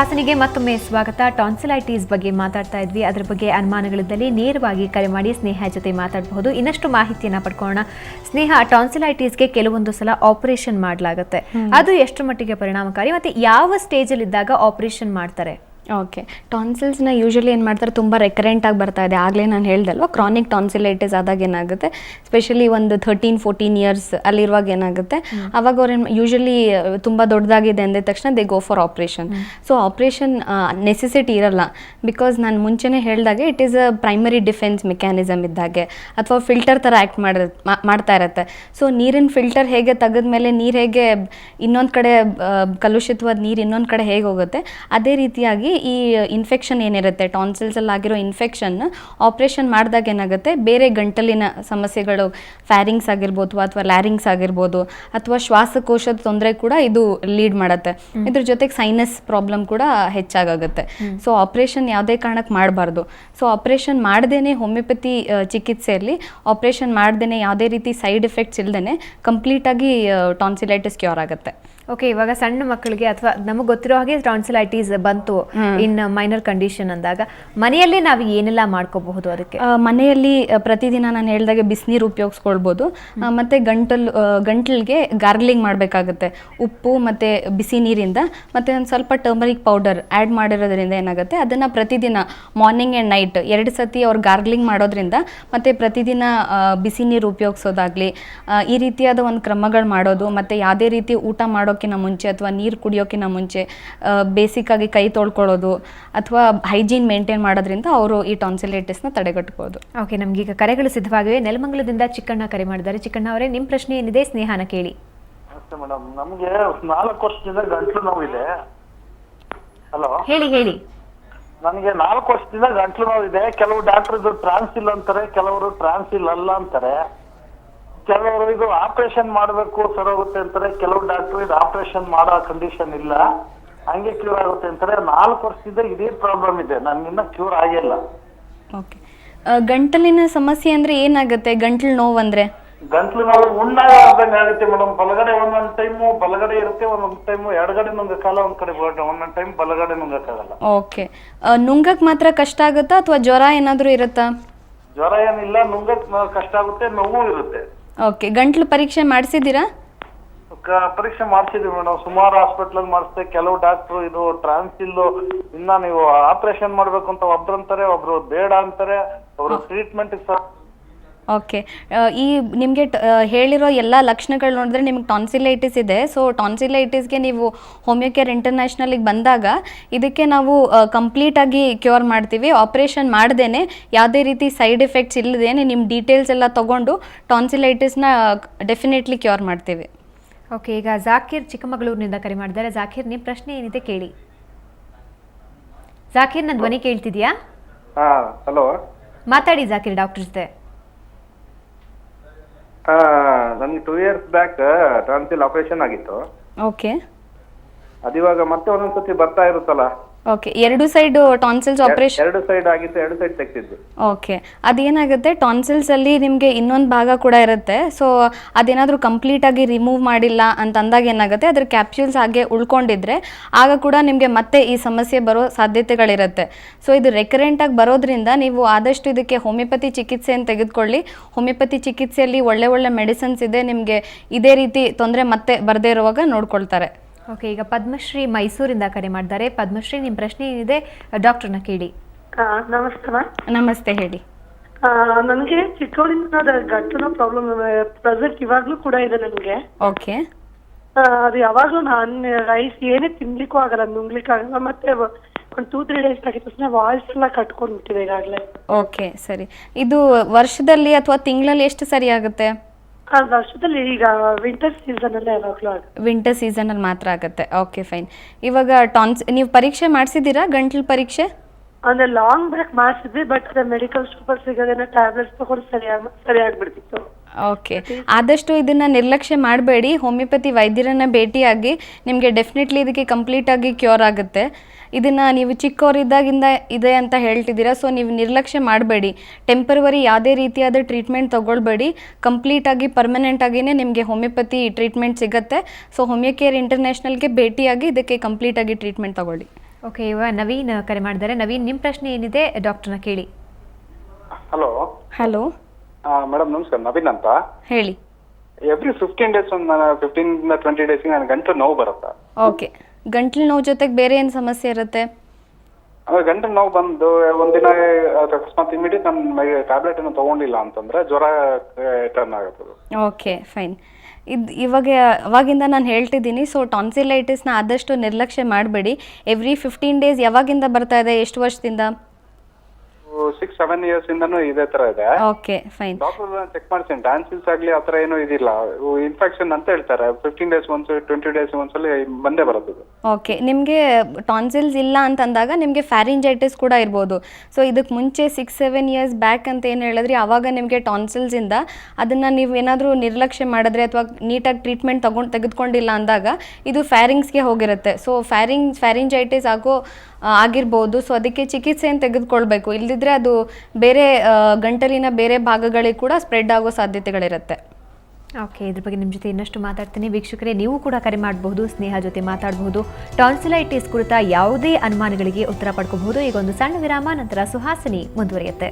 ಹಾಸನಿಗೆ ಮತ್ತೊಮ್ಮೆ ಸ್ವಾಗತ. ಟಾನ್ಸಿಲೈಟಿಸ್ ಬಗ್ಗೆ ಮಾತಾಡ್ತಾ ಇದ್ವಿ. ಅದರ ಬಗ್ಗೆ ಅನುಮಾನಗಳಿದ್ದಲ್ಲಿ ನೇರವಾಗಿ ಕರೆ ಮಾಡಿ ಸ್ನೇಹ ಜೊತೆ ಮಾತಾಡಬಹುದು. ಇನ್ನಷ್ಟು ಮಾಹಿತಿಯನ್ನು ಪಡ್ಕೊಳ್ಳೋಣ. ಸ್ನೇಹ, ಟಾನ್ಸಿಲೈಟಿಸ್ಗೆ ಕೆಲವೊಂದು ಸಲ ಆಪರೇಷನ್ ಮಾಡಲಾಗುತ್ತೆ. ಅದು ಎಷ್ಟು ಮಟ್ಟಿಗೆ ಪರಿಣಾಮಕಾರಿ ಮತ್ತೆ ಯಾವ ಸ್ಟೇಜಲ್ಲಿ ಇದ್ದಾಗ ಆಪರೇಷನ್ ಮಾಡ್ತಾರೆ? ಓಕೆ, ಟಾನ್ಸಿಲ್ಸ್ನ ಯೂಶಲಿ ಏನು ಮಾಡ್ತಾರೆ, ತುಂಬ ರೆಕರೆಂಟಾಗಿ ಬರ್ತಾ ಇದೆ. ಆಗಲೇ ನಾನು ಹೇಳ್ದಲ್ವ, ಕ್ರಾನಿಕ್ ಟಾನ್ಸಿಲೈಟಿಸ್ ಆದಾಗ ಏನಾಗುತ್ತೆ, ಸ್ಪೆಷಲಿ ಒಂದು 13-14 ಇಯರ್ಸ್ ಅಲ್ಲಿರುವಾಗ ಏನಾಗುತ್ತೆ, ಅವಾಗ ಅವ್ರು ಯೂಶಲಿ ತುಂಬ ದೊಡ್ಡದಾಗಿದೆ ಅಂದ ತಕ್ಷಣ they go for operation. So operation necessity ಇರಲ್ಲ, ಬಿಕಾಸ್ ನಾನು ಮುಂಚೆನೇ ಹೇಳಿದಾಗೆ it is a primary defence mechanism ಇದ್ದಾಗೆ, ಅಥವಾ ಫಿಲ್ಟರ್ ಥರ ಆ್ಯಕ್ಟ್ ಮಾಡ್ತಾ ಇರುತ್ತೆ. ಸೊ ನೀರಿನ ಫಿಲ್ಟರ್ ಹೇಗೆ ತೆಗೆದ್ಮೇಲೆ ನೀರು ಹೇಗೆ ಇನ್ನೊಂದು ಕಡೆ ಕಲುಷಿತವಾದ ನೀರು ಇನ್ನೊಂದು ಕಡೆ ಹೇಗೆ ಹೋಗುತ್ತೆ, ಅದೇ ರೀತಿಯಾಗಿ ಈ ಇನ್ಫೆಕ್ಷನ್ ಏನಿರುತ್ತೆ, ಟಾನ್ಸಿಲ್ಸಲ್ಲಿ ಆಗಿರೋ ಇನ್ಫೆಕ್ಷನ್ ಆಪ್ರೇಷನ್ ಮಾಡಿದಾಗ ಏನಾಗುತ್ತೆ, ಬೇರೆ ಗಂಟಲಿನ ಸಮಸ್ಯೆಗಳು, ಫ್ಯಾರಿಂಗ್ಸ್ ಆಗಿರ್ಬೋದು ಅಥವಾ ಲ್ಯಾರಿಂಗ್ಸ್ ಆಗಿರ್ಬೋದು, ಅಥವಾ ಶ್ವಾಸಕೋಶದ ತೊಂದರೆ ಕೂಡ ಇದು ಲೀಡ್ ಮಾಡುತ್ತೆ. ಇದ್ರ ಜೊತೆಗೆ ಸೈನಸ್ ಪ್ರಾಬ್ಲಮ್ ಕೂಡ ಹೆಚ್ಚಾಗುತ್ತೆ. ಸೊ ಆಪ್ರೇಷನ್ ಯಾವುದೇ ಕಾರಣಕ್ಕೆ ಮಾಡಬಾರ್ದು. ಸೊ ಆಪ್ರೇಷನ್ ಮಾಡ್ದೇನೆ ಹೋಮಿಯೋಪತಿ ಚಿಕಿತ್ಸೆಯಲ್ಲಿ ಆಪ್ರೇಷನ್ ಮಾಡ್ದೇನೆ ಯಾವುದೇ ರೀತಿ ಸೈಡ್ ಎಫೆಕ್ಟ್ಸ್ ಇಲ್ದೇನೆ ಕಂಪ್ಲೀಟಾಗಿ ಟಾನ್ಸಿಲೈಟಿಸ್ ಕ್ಯೂರ್ ಆಗುತ್ತೆ. ಓಕೆ, ಇವಾಗ ಸಣ್ಣ ಮಕ್ಕಳಿಗೆ ಅಥವಾ ನಮಗೆ ಗೊತ್ತಿರೋ ಹಾಗೆ ಟಾನ್ಸಿಲೈಟಿಸ್ ಬಂತು ಇನ್ ಮೈನರ್ ಕಂಡೀಷನ್ ಅಂದಾಗ ಮನೆಯಲ್ಲೇ ನಾವು ಏನೆಲ್ಲ ಮಾಡ್ಕೋಬಹುದು? ಅದಕ್ಕೆ ಮನೆಯಲ್ಲಿ ಪ್ರತಿದಿನ ನಾನು ಹೇಳಿದಾಗೆ ಬಿಸಿನೀರು ಉಪಯೋಗಿಸ್ಕೊಳ್ಬೋದು. ಮತ್ತು ಗಂಟಲಿಗೆ ಗಾರ್ಗ್ಲಿಂಗ್ ಮಾಡಬೇಕಾಗುತ್ತೆ ಉಪ್ಪು ಮತ್ತು ಬಿಸಿ ನೀರಿಂದ, ಮತ್ತು ಒಂದು ಸ್ವಲ್ಪ ಟರ್ಮರಿಕ್ ಪೌಡರ್ ಆ್ಯಡ್ ಮಾಡಿರೋದ್ರಿಂದ ಏನಾಗುತ್ತೆ, ಅದನ್ನು ಪ್ರತಿದಿನ ಮಾರ್ನಿಂಗ್ ಆ್ಯಂಡ್ ನೈಟ್ 2 ಸತಿ ಅವ್ರು ಗಾರ್ಗ್ಲಿಂಗ್ ಮಾಡೋದ್ರಿಂದ, ಮತ್ತು ಪ್ರತಿದಿನ ಬಿಸಿ ನೀರು ಉಪಯೋಗಿಸೋದಾಗಲಿ, ಈ ರೀತಿಯಾದ ಒಂದು ಕ್ರಮಗಳು ಮಾಡೋದು. ಮತ್ತು ಯಾವುದೇ ರೀತಿ ಊಟ ಮಾಡೋಕ್ಕಿಂತ ಮುಂಚೆ ಅಥವಾ ನೀರು ಕುಡಿಯೋಕ್ಕಿಂತ ಮುಂಚೆ ಬೇಸಿಕ್ಕಾಗಿ ಕೈ ತೊಳ್ಕೊಳ್ಳೋದು ಅಥವಾ ಹೈಜೀನ್ ಮೇಂಟೈನ್ ಮಾಡೋದ್ರಿಂದ ಅವರು ಈ ಟಾನ್ಸಿಲೈಟಿಸ್ನ ತಡೆಗಟ್ಟಬಹುದು. ಓಕೆ, ನಮಗೀಗ ಕರೆಗಳು ಸಿದ್ಧವಾಗಿವೆ. ನೆಲಮಂಗಲದಿಂದ ಚಿಕ್ಕಣ್ಣ ಕರೆ ಮಾಡಿದ್ದಾರೆ. ಚಿಕ್ಕಣ್ಣ ಅವರೇ, ನಿಮ್ಮ ಪ್ರಶ್ನೆ ಏನಿದೆ ಸ್ನೇಹನ ಕೇಳಿ. ನಮಸ್ತೆ ಮೇಡಮ್, ನಮಗೆ 4 ವರ್ಷದಿಂದ ಗಂಟ್ಲು ನೋವಿದೆ. ಹಲೋ, ಹೇಳಿ. ನನಗೆ 4 ವರ್ಷದಿಂದ ಗಂಟ್ಲು ನೋವಿದೆ. ಕೆಲವು ಡಾಕ್ಟರ್ ಇದು ಟ್ರಾನ್ಸಿಲ್ ಅಂತಾರೆ, ಕೆಲವರು ಟ್ರಾನ್ಸಿಲ್ ಅಲ್ಲ ಅಂತಾರೆ, ಕೆಲವರು ಇದು ಆಪರೇಷನ್ ಮಾಡಬೇಕು ಸರೋಗುತ್ತೆ ಅಂತಾರೆ, ಕೆಲವು ಡಾಕ್ಟರ್ ಇದು ಆಪರೇಷನ್ ಮಾಡೋ ಕಂಡೀಷನ್ ಇಲ್ಲ, ಹಂಗೆ ಕ್ಯೂರ್ ಆಗುತ್ತೆ ಅಂತಾರೆ. 4 ವರ್ಷದಿಂದ ಇದೇ ಪ್ರಾಬ್ಲಮ್ ಇದೆ, ನನ್ಗಿನ್ನ ಕ್ಯೂರ್ ಆಗಿಲ್ಲ. ಓಕೆ, ಗಂಟಲಿನ ಸಮಸ್ಯೆ ಅಂದರೆ ಏನಾಗುತ್ತೆ? ಗಂಟ್ಲು ನೋವು ಅಂದರೆ ಗಂಟ್ಲು ನೋವು ಉಣ್ಣಾಗದಂಗೆ ಆಗುತ್ತೆ ಮೇಡಮ್. ಬಲಗಡೆ ಒಂದೊಂದು ಟೈಮು ಬಲಗಡೆ ಇರುತ್ತೆ, ಒಂದೊಂದು ಟೈಮು ಎಡಗಡೆ ನುಂಗಕ್ಕಾಗಲ್ಲ, ಒಂದ್ ಕಡೆ ಒಂದೊಂದು ಟೈಮ್ ಬಲಗಡೆ ನುಂಗಕ್ಕಾಗಲ್ಲ. ಓಕೆ, ನುಂಗಕ್ಕೆ ಮಾತ್ರ ಕಷ್ಟ ಆಗುತ್ತಾ ಅಥವಾ ಜ್ವರ ಏನಾದರೂ ಇರುತ್ತಾ? ಜ್ವರ ಏನಿಲ್ಲ, ನುಂಗಕ್ ಕಷ್ಟ ಆಗುತ್ತೆ, ನೋವು ಇರುತ್ತೆ. ಓಕೆ, ಗಂಟ್ಲು ಪರೀಕ್ಷೆ ಮಾಡಿಸಿದ್ದೀರಾ? ಪರೀಕ್ಷೆ ಮಾಡಿಸಿದ್ವಿ ಮೇಡಮ್, ಸುಮಾರು ಹಾಸ್ಪಿಟಲ್ ಮಾಡಿಸ್ದೆ. ಕೆಲವು ಡಾಕ್ಟ್ರು ಇದು ಟ್ರಾನ್ಸಿಲ್ ಇನ್ನ ನೀವು ಆಪರೇಷನ್ ಮಾಡ್ಬೇಕು ಅಂತ ಒಬ್ರು ಅಂತಾರೆ, ಒಬ್ರು ಬೇಡ ಅಂತಾರೆ, ಅವರು ಟ್ರೀಟ್ಮೆಂಟ್. ಓಕೆ, ಈ ನಿಮಗೆ ಹೇಳಿರೋ ಎಲ್ಲ ಲಕ್ಷಣಗಳು ನೋಡಿದ್ರೆ ನಿಮಗೆ ಟಾನ್ಸಿಲೈಟಿಸ್ ಇದೆ. ಸೊ ಟಾನ್ಸಿಲೈಟಿಸ್ಗೆ ನೀವು ಹೋಮಿಯೋಕೇರ್ ಇಂಟರ್ನ್ಯಾಷನಲಿಗೆ ಬಂದಾಗ ಇದಕ್ಕೆ ನಾವು ಕಂಪ್ಲೀಟಾಗಿ ಕ್ಯೂರ್ ಮಾಡ್ತೀವಿ. ಆಪ್ರೇಷನ್ ಮಾಡ್ದೇನೆ ಯಾವುದೇ ರೀತಿ ಸೈಡ್ ಎಫೆಕ್ಟ್ಸ್ ಇಲ್ಲದೇನೆ ನಿಮ್ಮ ಡೀಟೇಲ್ಸ್ ಎಲ್ಲ ತೊಗೊಂಡು ಟಾನ್ಸಿಲೈಟಿಸ್ನ ಡೆಫಿನೆಟ್ಲಿ ಕ್ಯೂರ್ ಮಾಡ್ತೀವಿ. ಓಕೆ, ಈಗ ಜಾಕೀರ್ ಚಿಕ್ಕಮಗಳೂರಿನಿಂದ ಕರೆ ಮಾಡಿದ್ದಾರೆ. ಜಾಕೀರ್, ನಿಮ್ಮ ಪ್ರಶ್ನೆ ಏನಿದೆ ಕೇಳಿ. ಜಾಕೀರ್, ನನ್ನ ಧ್ವನಿ ಕೇಳ್ತಿದ್ಯಾ? ಹಲೋ, ಮಾತಾಡಿ ಜಾಕೀರ್ ಡಾಕ್ಟರ್ ಜೊತೆ. ನನಗೆ 2 years ಬ್ಯಾಕ್ ಟಾನ್ಸಿಲ್ ಆಪರೇಷನ್ ಆಗಿತ್ತು. ಓಕೆ, ಅದಿವಾಗ ಮತ್ತೆ ಒಂದೊಂದ್ಸತಿ ಬರ್ತಾ ಇರುತ್ತಲ್ಲ. Okay, 2 side tonsils operation? 2 side ಆಗಿತ್ತು, 2 ಸೈಡ್ ತೆಗ್ದಿದ್ದು. ಓಕೆ, ಅದೇನಾಗುತ್ತೆ, ಟಾನ್ಸಿಲ್ಸಲ್ಲಿ ನಿಮಗೆ ಇನ್ನೊಂದು ಭಾಗ ಕೂಡ ಇರುತ್ತೆ. ಸೊ ಅದೇನಾದರೂ ಕಂಪ್ಲೀಟಾಗಿ ರಿಮೂವ್ ಮಾಡಿಲ್ಲ ಅಂತ ಅಂದಾಗ ಏನಾಗುತ್ತೆ, ಅದ್ರ ಕ್ಯಾಪ್ಸ್ಯೂಲ್ಸ್ ಹಾಗೆ ಉಳ್ಕೊಂಡಿದ್ರೆ ಆಗ ಕೂಡ ನಿಮಗೆ ಮತ್ತೆ ಈ ಸಮಸ್ಯೆ ಬರೋ ಸಾಧ್ಯತೆಗಳಿರುತ್ತೆ. ಸೊ ಇದು ರೆಕರೆಂಟಾಗಿ ಬರೋದ್ರಿಂದ ನೀವು ಆದಷ್ಟು ಇದಕ್ಕೆ ಹೋಮಿಯೋಪತಿ ಚಿಕಿತ್ಸೆಯನ್ನು ತೆಗೆದುಕೊಳ್ಳಿ. ಹೋಮಿಯೋಪತಿ ಚಿಕಿತ್ಸೆಯಲ್ಲಿ ಒಳ್ಳೆ ಮೆಡಿಸಿನ್ಸ್ ಇದೆ, ನಿಮಗೆ ಇದೇ ರೀತಿ ತೊಂದರೆ ಮತ್ತೆ ಬರದೇ ಇರುವಾಗ ನೋಡ್ಕೊಳ್ತಾರೆ. ಓಕೆ, ಈಗ ಪದ್ಮಶ್ರೀ ಮೈಸೂರಿಂದ ಕರೆ ಮಾಡಿದ್ದಾರೆ. ಪದ್ಮಶ್ರೀ, ನಿಮ್ಮ ಪ್ರಶ್ನೆ ಏನಿದೆ ಡಾಕ್ಟರ್ನ ಕೇಳಿ. ನಮಸ್ಕಾರ. ನಮಸ್ತೆ, ಹೇಳಿ. ನನಗೆ ಚಿಕ್ಕವರಿಂದ ಗಂಟಲು ಪ್ರಾಬ್ಲಮ್ ಪ್ರೆಸೆಂಟ್ ಇವಾಗ್ಲೂ ಕೂಡ ಇದೆ ನನಗೆ. ಓಕೆ, ಅದು ಯಾವಾಗ್ಲೂ ನಾನು ರೈಸ್ ಏನೇ ತಿನ್ಲಿಕ್ಕೂ ಆಗಲ್ಲ, ನುಂಗ್ಲಿಕ್ಕೆ ಆಗಲ್ಲ, ಮತ್ತೆ ಒಂದು 2-3 ಡೇಸ್ ಆಗಿದ ತಕ್ಷಣ ವಾಯ್ಸ್ ಎಲ್ಲ ಕಟ್ಕೊಂಡ್ಬಿಟ್ಟಿದೆ ಈಗಾಗಲೇ. ಓಕೆ, ಸರಿ. ಇದು ವರ್ಷದಲ್ಲಿ ಅಥವಾ ತಿಂಗಳಲ್ಲಿ ಎಷ್ಟು ಸರಿ ಆಗುತ್ತೆ? ವರ್ಷದಲ್ಲಿ ಈಗ ವಿಂಟರ್ ಸೀಸನ್ ಅಲ್ಲೇ ಯಾವಾಗ್ಲೂ ಆಗುತ್ತೆ. ವಿಂಟರ್ ಸೀಸನಲ್ಲಿ ಮಾತ್ರ ಆಗುತ್ತೆ. Okay, fine. ಇವಾಗ ನೀವು ಪರೀಕ್ಷೆ ಮಾಡಿಸಿದ್ದೀರಾ, ಗಂಟ್ಲು ಪರೀಕ್ಷೆ? ಅಂದ್ರೆ ಲಾಂಗ್ ಬ್ಯಾಕ್ ಮಾಡಿಸಿದ್ವಿ, ಬಟ್ ಮೆಡಿಕಲ್ ಶಾಪರ್ ಸಿಗೋದೇನೋ ಟ್ಯಾಬ್ಲೆಟ್ಸ್ ತಗೊಂಡು ಸರಿಯಾಗ್ಬಿಡ್ತಿತ್ತು. ಓಕೆ, ಆದಷ್ಟು ಇದನ್ನು ನಿರ್ಲಕ್ಷ್ಯ ಮಾಡಬೇಡಿ. ಹೋಮಿಯೋಪತಿ ವೈದ್ಯರನ್ನು ಭೇಟಿಯಾಗಿ ನಿಮಗೆ ಡೆಫಿನೆಟ್ಲಿ ಇದಕ್ಕೆ ಕಂಪ್ಲೀಟಾಗಿ ಕ್ಯೂರ್ ಆಗುತ್ತೆ. ಇದನ್ನು ನೀವು ಚಿಕ್ಕವರಿದ್ದಾಗಿಂದ ಇದೆ ಅಂತ ಹೇಳ್ತಿದ್ದೀರಾ. ಸೊ ನೀವು ನಿರ್ಲಕ್ಷ್ಯ ಮಾಡಬೇಡಿ. ಟೆಂಪರವರಿ ಯಾವುದೇ ರೀತಿಯಾದ ಟ್ರೀಟ್ಮೆಂಟ್ ತೊಗೊಳ್ಬೇಡಿ. ಕಂಪ್ಲೀಟಾಗಿ ಪರ್ಮನೆಂಟಾಗಿಯೇ ನಿಮಗೆ ಹೋಮಿಯೋಪತಿ ಟ್ರೀಟ್ಮೆಂಟ್ ಸಿಗುತ್ತೆ. ಸೊ ಹೋಮಿಯೋಕೇರ್ ಇಂಟರ್ನ್ಯಾಷನಲ್ಗೆ ಭೇಟಿಯಾಗಿ ಇದಕ್ಕೆ ಕಂಪ್ಲೀಟಾಗಿ ಟ್ರೀಟ್ಮೆಂಟ್ ತೊಗೊಳ್ಳಿ. ಓಕೆ, ಇವಾಗ ನವೀನ್ ಕರೆ ಮಾಡಿದ್ದಾರೆ. ನವೀನ್, ನಿಮ್ಮ ಪ್ರಶ್ನೆ ಏನಿದೆ ಡಾಕ್ಟರ್ನ ಕೇಳಿ. ಹಲೋ ಹಲೋ, ಮೇಡಮ್ ನಮಸ್ಕಾರ, ನವೀನ್ ಅಂತ. ಹೇಳಿ. ಎವ್ರಿ 15 ಡೇಸ್ 15 ಡೇಸ್ಗೆ ನನಗೆ ಗಂಟಲು ನೋವು ಬರುತ್ತೆ. ಓಕೆ, ಗಂಟ್ಲು ನೋವು ಜೊತೆಗೆ ಬೇರೆ ಏನು ಸಮಸ್ಯೆ ಇರುತ್ತೆ? ಗಂಟಲು ನೋವು ಬಂದು ಒಂದಿನ ಅಕಸ್ಮಾತ್ ಇಮಿಡಿಯೇಟ್ ನಾನು ಟ್ಯಾಬ್ಲೆಟ್ ಏನು ತಗೊಂಡಿಲ್ಲ ಅಂತಂದ್ರೆ ಜ್ವರ ಟರ್ನ್ ಆಗುತ್ತದೆ. Okay, fine. ಅವಾಗಿಂದ ನಾನು ಹೇಳ್ತಿದ್ದೀನಿ. ಸೊ ಟಾನ್ಸಿಲೈಟಿಸ್ನ ಆದಷ್ಟು ನಿರ್ಲಕ್ಷ್ಯ ಮಾಡಬೇಡಿ. ಎವ್ರಿ 15 ಡೇಸ್ ಯಾವಾಗಿಂದ ಬರ್ತಾ ಇದೆ? ಎಷ್ಟು ವರ್ಷದಿಂದ? 6-7 ಇಯರ್ಸ್ ಇಂದನೂ ಇದೇ ತರ ಇದೆ. Okay, fine. ಡಾಕ್ಟರ್ ಚೆಕ್ ಮಾಡ್ತೀನಿ, ಟಾನ್ಸಿಲ್ಸ್ ಆಗ್ಲಿ ಆತರ ಏನೂ ಇದಿಲ್ಲ. ಇನ್ಫೆಕ್ಷನ್ ಅಂತ ಹೇಳ್ತಾರೆ. 15 ಡೇಸ್ ಒಂದ್ಸ 20 ಡೇಸ್ ಒಂದ್ಸಲಿ ಬಂದೇ ಬರುತ್ತೆ. ಓಕೆ, ನಿಮಗೆ ಟಾನ್ಸಿಲ್ಸ್ ಇಲ್ಲ ಅಂತಂದಾಗ ನಿಮಗೆ ಫ್ಯಾರಿಂಜೈಟಿಸ್ ಕೂಡ ಇರ್ಬೋದು. ಸೊ ಇದಕ್ಕೆ ಮುಂಚೆ 6-7 ಇಯರ್ಸ್ ಬ್ಯಾಕ್ ಅಂತ ಏನು ಹೇಳಿದ್ರಿ, ಆವಾಗ ನಿಮಗೆ ಟಾನ್ಸಿಲ್ಸಿಂದ ಅದನ್ನು ನೀವು ಏನಾದರೂ ನಿರ್ಲಕ್ಷ್ಯ ಮಾಡಿದ್ರೆ ಅಥವಾ ನೀಟಾಗಿ ಟ್ರೀಟ್ಮೆಂಟ್ ತೆಗೆದುಕೊಂಡಿಲ್ಲ ಅಂದಾಗ ಇದು ಫ್ಯಾರಿಂಗ್ಸ್ಗೆ ಹೋಗಿರುತ್ತೆ. ಸೊ ಫ್ಯಾರಿಂಜೈಟಿಸ್ ಆಗಿರ್ಬೋದು. ಸೊ ಅದಕ್ಕೆ ಚಿಕಿತ್ಸೆಯನ್ನು ತೆಗೆದುಕೊಳ್ಬೇಕು. ಇಲ್ಲದಿದ್ದರೆ ಅದು ಬೇರೆ ಗಂಟಲಿನ ಬೇರೆ ಭಾಗಗಳಿಗೆ ಕೂಡ ಸ್ಪ್ರೆಡ್ ಆಗೋ ಸಾಧ್ಯತೆಗಳಿರುತ್ತೆ. ಓಕೆ, ಇದ್ರ ಬಗ್ಗೆ ನಿಮ್ಮ ಜೊತೆ ಇನ್ನಷ್ಟು ಮಾತಾಡ್ತೀನಿ. ವೀಕ್ಷಕರೇ, ನೀವು ಕೂಡ ಕರೆ ಮಾಡಬಹುದು, ಸ್ನೇಹ ಜೊತೆ ಮಾತಾಡಬಹುದು. ಟಾನ್ಸಿಲೈಟಿಸ್ ಕುರಿತ ಯಾವುದೇ ಅನುಮಾನಗಳಿಗೆ ಉತ್ತರ ಪಡ್ಕೋಬಹುದು. ಈಗ ಒಂದು ಸಣ್ಣ ವಿರಾಮ, ನಂತರ ಸುಹಾಸಿನಿ ಮುಂದುವರಿಯುತ್ತೆ.